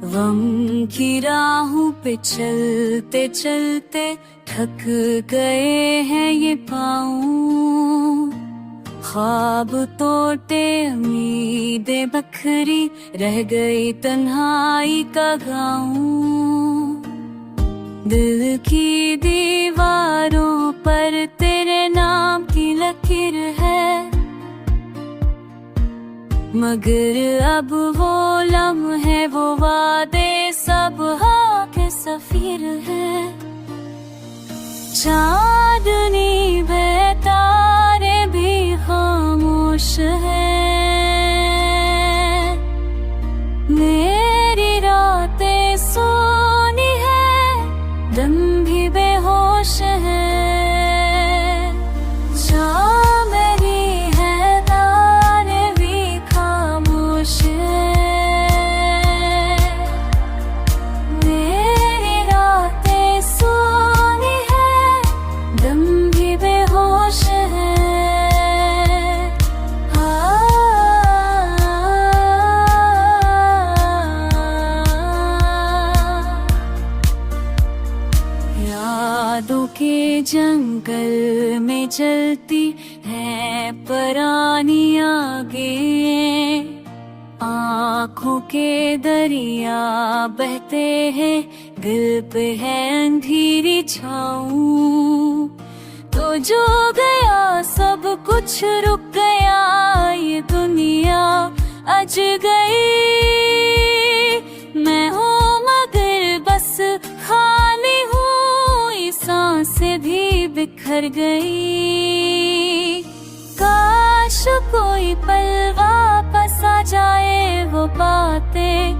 गम की राहों पे चलते चलते थक गए हैं ये पाँव। ख्वाब तोड़ते उम्मीदें बखरी, रह गई तन्हाई का गाँव। दिल की दीवारों पर तेरे नाम की लकीर है, मगर अब वो लम्हे वो वादे सब हाँ के सफीर है। चांदनी में तारे भी खामोश हैं, मेरी रातें सोनी है, दम भी बेहोश है। यादों के जंगल में जलती है परानी आगे, आँखों के दरिया बहते हैं, दिल पे है अंधेरी छाँव। तो जो गया सब कुछ रुक गया, ये दुनिया अज गई। मैं हूँ मगर बस खाली हूँ, ये सांसें भी बिखर गई। काश कोई पल वापस आ जाए, वो बातें